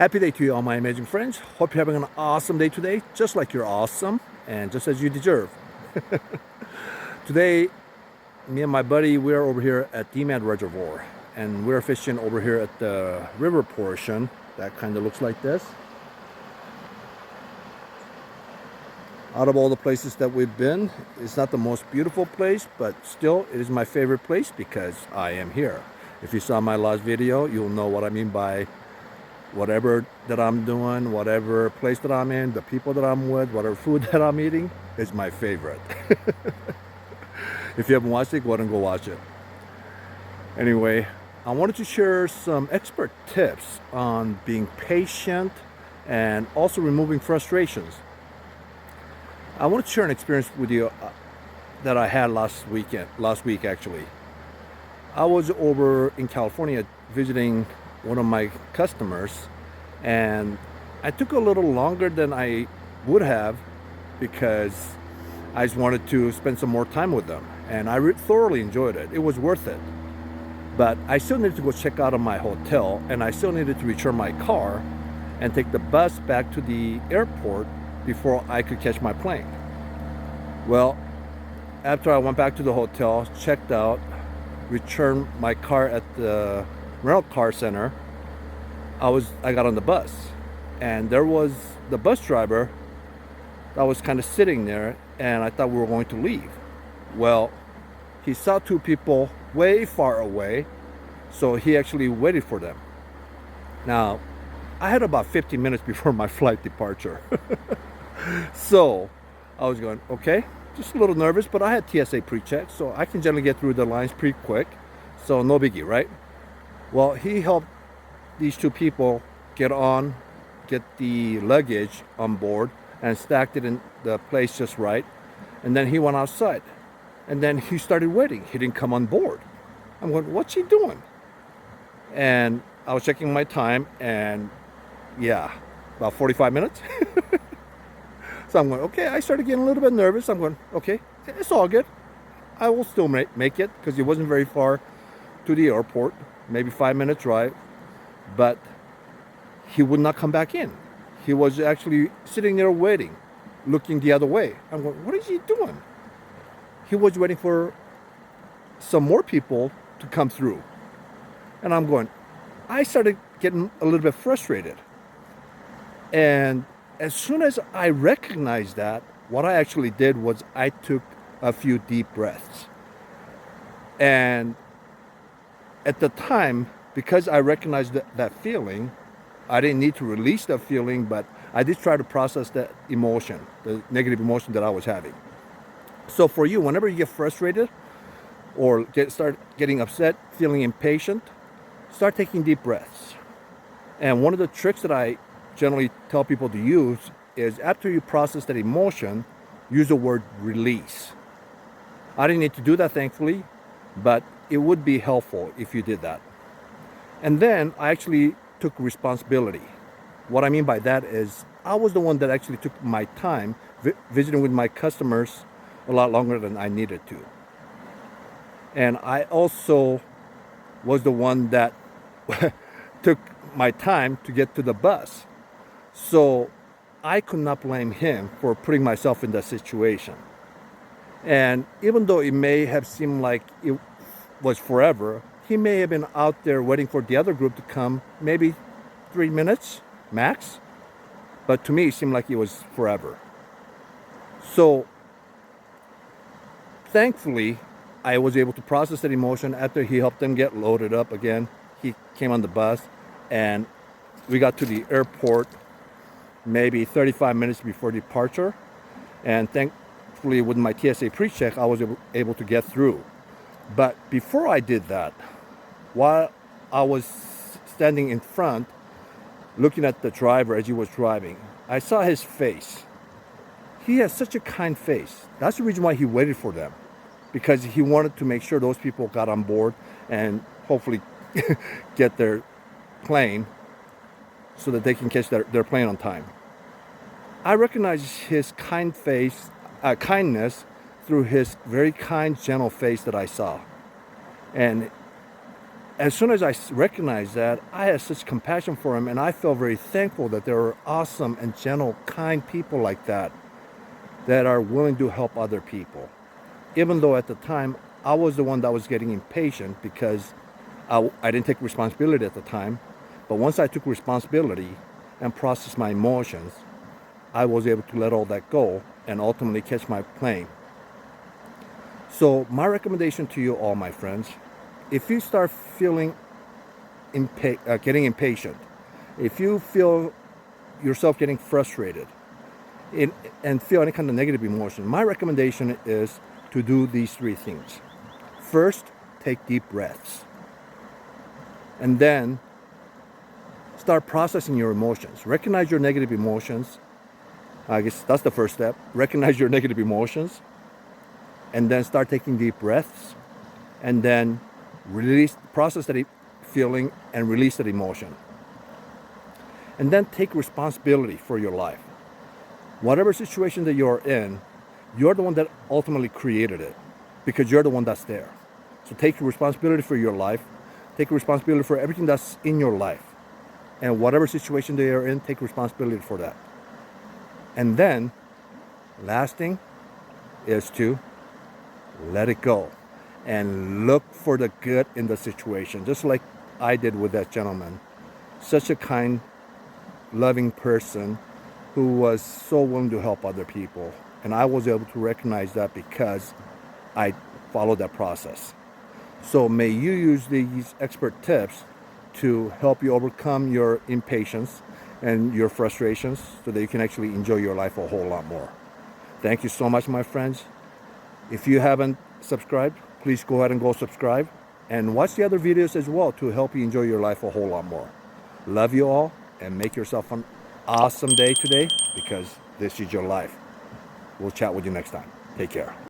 Happy day to you, all my amazing friends. Hope you're having an awesome day today, just like you're awesome and just as you deserve. Today, me and my buddy, we're over here at Demand Reservoir, and we're fishing over here at the river portion. That kind of looks like this. Out of all the places that we've been, it's not the most beautiful place, but still, it is my favorite place because I am here. If you saw my last video, you'll know what I mean by whatever that I'm doing, whatever place that I'm in, the people that I'm with, whatever food that I'm eating is my favorite. If you haven't watched it, go ahead and go watch it. Anyway, I wanted to share some expert tips on being patient and also removing frustrations. I want to share an experience with you that I had last week actually. I was over in California visiting one of my customers, and I took a little longer than I would have because I just wanted to spend some more time with them, and I thoroughly enjoyed it. It was worth it. But I still needed to go check out of my hotel, and I still needed to return my car and take the bus back to the airport before I could catch my plane. Well, after I went back to the hotel, checked out, returned my car at the rental car center, I got on the bus, and there was the bus driver that was kind of sitting there, and I thought we were going to leave. Well, he saw two people way far away, so he actually waited for them. Now, I had about 50 minutes before my flight departure. So I was going, okay, just a little nervous, but I had TSA pre-check, so I can generally get through the lines pretty quick, so no biggie, right? Well, he helped these two people get the luggage on board and stacked it in the place just right. And then he went outside. And then he started waiting. He didn't come on board. I'm going, what's he doing? And I was checking my time, and yeah, about 45 minutes. So I'm going, okay, I started getting a little bit nervous. I'm going, okay, it's all good. I will still make it because it wasn't very far to the airport. Maybe 5-minute drive, but he would not come back in. He was actually sitting there waiting, looking the other way. I'm going, what is he doing? He was waiting for some more people to come through. And I'm going, I started getting a little bit frustrated. And as soon as I recognized that, what I actually did was I took a few deep breaths. And at the time, because I recognized that feeling, I didn't need to release that feeling, but I did try to process that emotion, the negative emotion that I was having. So for you, whenever you get frustrated or start getting upset, feeling impatient, start taking deep breaths. And one of the tricks that I generally tell people to use is after you process that emotion, use the word release. I didn't need to do that, thankfully, but it would be helpful if you did that. And then I actually took responsibility. What I mean by that is I was the one that actually took my time visiting with my customers a lot longer than I needed to. And I also was the one that took my time to get to the bus. So I could not blame him for putting myself in that situation. And even though it may have seemed like it was forever, he may have been out there waiting for the other group to come, maybe 3 minutes max. But to me, it seemed like it was forever. So thankfully, I was able to process that emotion after he helped them get loaded up again. He came on the bus, and we got to the airport maybe 35 minutes before departure. And thankfully, with my TSA pre-check, I was able to get through. But before I did that, while I was standing in front, looking at the driver as he was driving, I saw his face. He has such a kind face. That's the reason why he waited for them, because he wanted to make sure those people got on board and hopefully get their plane so that they can catch their plane on time. I recognized his kind face, kindness through his very kind, gentle face that I saw. And as soon as I recognized that, I had such compassion for him, and I felt very thankful that there are awesome and gentle, kind people like that that are willing to help other people. Even though at the time I was the one that was getting impatient because I didn't take responsibility at the time. But once I took responsibility and processed my emotions, I was able to let all that go and ultimately catch my plane. So my recommendation to you all, my friends, if you start feeling getting impatient, if you feel yourself getting frustrated and feel any kind of negative emotion, my recommendation is to do these three things. First, take deep breaths. And then start processing your emotions. Recognize your negative emotions. I guess that's the first step. Recognize your negative emotions. And then start taking deep breaths. And then process that feeling and release that emotion. And then take responsibility for your life. Whatever situation that you're in, you're the one that ultimately created it because you're the one that's there. So take responsibility for your life. Take responsibility for everything that's in your life. And whatever situation they are in, take responsibility for that. And then, last thing is to let it go and look for the good in the situation, just like I did with that gentleman. Such a kind, loving person who was so willing to help other people. And I was able to recognize that because I followed that process. So may you use these expert tips to help you overcome your impatience and your frustrations so that you can actually enjoy your life a whole lot more. Thank you so much, my friends. If you haven't subscribed, please go ahead and go subscribe and watch the other videos as well to help you enjoy your life a whole lot more. Love you all and make yourself an awesome day today because this is your life. We'll chat with you next time. Take care.